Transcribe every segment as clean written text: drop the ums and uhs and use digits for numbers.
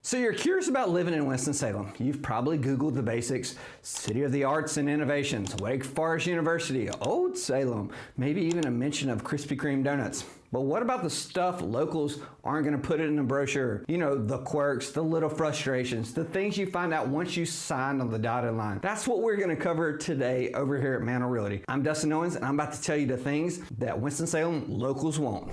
So you're curious about living in Winston-Salem. You've probably Googled the basics: City of the Arts and Innovations, Wake Forest University, Old Salem, maybe even a mention of Krispy Kreme donuts. But what about the stuff locals aren't going to put it in a brochure? You know, the quirks, the little frustrations, the things you find out once you sign on the dotted line. That's what we're going to cover today over here at Mantle Realty. I'm Dustin Owens, and I'm about to tell you the things that Winston-Salem locals won't.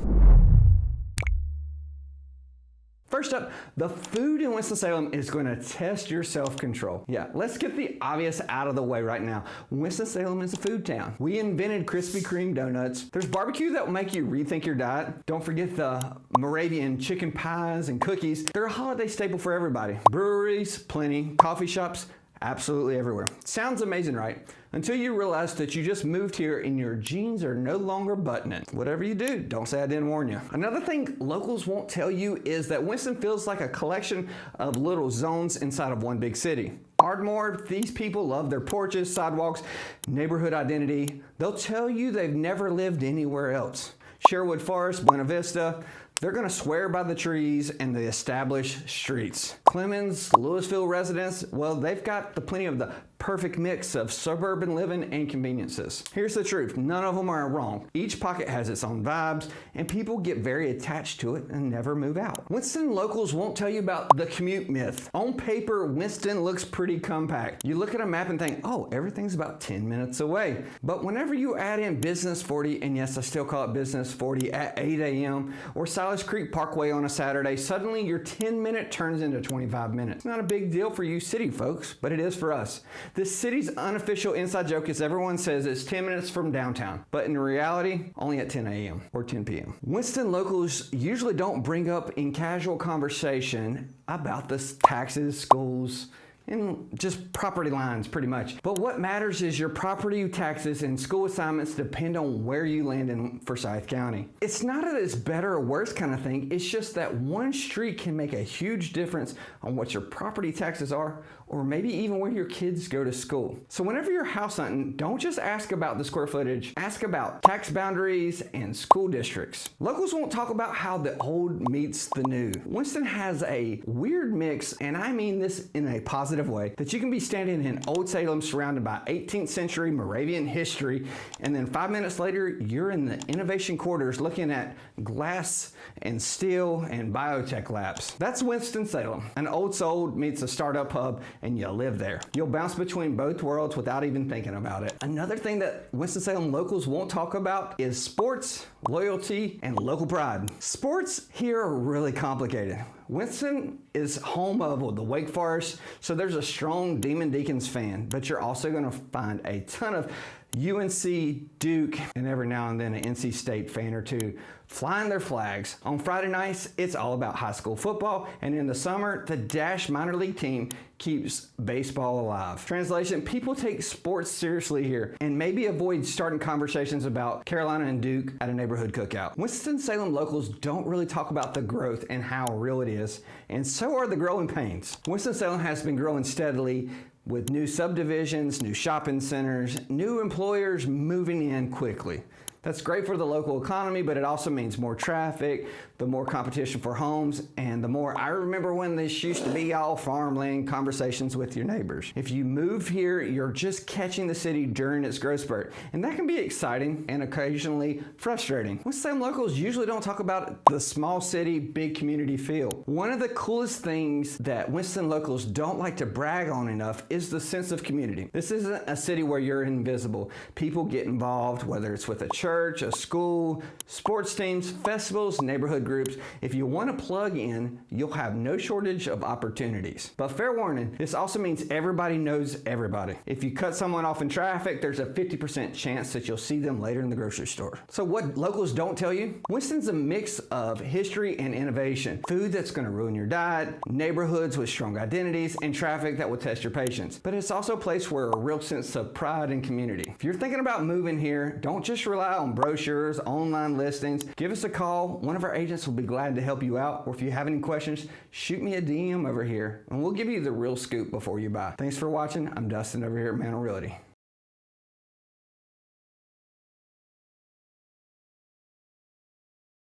First up, the food in Winston-Salem is going to test your self-control. Yeah, let's get the obvious out of the way right now. Winston-Salem is a food town. We invented Krispy Kreme donuts. There's barbecue that will make you rethink your diet. Don't forget the Moravian chicken pies and cookies. They're a holiday staple for everybody. Breweries, plenty. Coffee shops, absolutely everywhere. Sounds amazing, right? Until you realize that you just moved here and your jeans are no longer buttoning. Whatever you do, don't say I didn't warn you. Another thing locals won't tell you is that Winston feels like a collection of little zones inside of one big city. Ardmore, these people love their porches, sidewalks, neighborhood identity. They'll tell you they've never lived anywhere else. Sherwood Forest, Buena Vista, they're going to swear by the trees and the established streets. Clemens, Louisville residents, well, they've got plenty of the perfect mix of suburban living and conveniences. Here's the truth, none of them are wrong. Each pocket has its own vibes, and people get very attached to it and never move out. Winston locals won't tell you about the commute myth. On paper, Winston looks pretty compact. You look at a map and think, oh, everything's about 10 minutes away. But whenever you add in Business 40, and yes, I still call it Business 40 at 8 a.m., or Silas Creek Parkway on a Saturday, suddenly your 10-minute turns into 25 minutes. It's not a big deal for you city folks, but it is for us. This city's unofficial inside joke is everyone says it's 10 minutes from downtown, but in reality, only at 10 a.m. or 10 p.m. Winston locals usually don't bring up in casual conversation about the taxes, schools, and just property lines pretty much. But what matters is your property taxes and school assignments depend on where you land in Forsyth County. It's not that it's better or worse kind of thing, it's just that one street can make a huge difference on what your property taxes are, or maybe even where your kids go to school. So whenever you're house hunting, don't just ask about the square footage, ask about tax boundaries and school districts. Locals won't talk about how the old meets the new. Winston has a weird mix, and I mean this in a positive way, that you can be standing in Old Salem surrounded by 18th century Moravian history, and then 5 minutes later, you're in the innovation quarters looking at glass and steel and biotech labs. That's Winston-Salem. An old soul meets a startup hub, and you live there. You'll bounce between both worlds without even thinking about it. Another thing that Winston-Salem locals won't talk about is sports, loyalty, and local pride. Sports here are really complicated. Winston is home of the Wake Forest, so there's a strong Demon Deacons fan, but you're also going to find a ton of UNC, Duke, and every now and then an NC State fan or two flying their flags. On Friday nights, it's all about high school football, and in the summer, the Dash minor league team keeps baseball alive. Translation, people take sports seriously here and maybe avoid starting conversations about Carolina and Duke at a neighborhood cookout. Winston-Salem locals don't really talk about the growth and how real it is, and so are the growing pains. Winston-Salem has been growing steadily with new subdivisions, new shopping centers, new employers moving in quickly. That's great for the local economy, but it also means more traffic, the more competition for homes, and the more I remember when this used to be all farmland conversations with your neighbors. If you move here, you're just catching the city during its growth spurt, and that can be exciting and occasionally frustrating. Winston locals usually don't talk about the small city, big community feel. One of the coolest things that Winston locals don't like to brag on enough is the sense of community. This isn't a city where you're invisible. People get involved, whether it's with a church, a school, sports teams, festivals, neighborhood groups. If you want to plug in, you'll have no shortage of opportunities. But fair warning, this also means everybody knows everybody. If you cut someone off in traffic, there's a 50% chance that you'll see them later in the grocery store. So what locals don't tell you? Winston's a mix of history and innovation. Food that's going to ruin your diet, neighborhoods with strong identities, and traffic that will test your patience. But it's also a place where a real sense of pride and community. If you're thinking about moving here, don't just rely on brochures, online listings. Give us a call. One of our agents will be glad to help you out. Or if you have any questions, shoot me a DM over here and we'll give you the real scoop before you buy. Thanks for watching. I'm Dustin over here at Mantle Realty.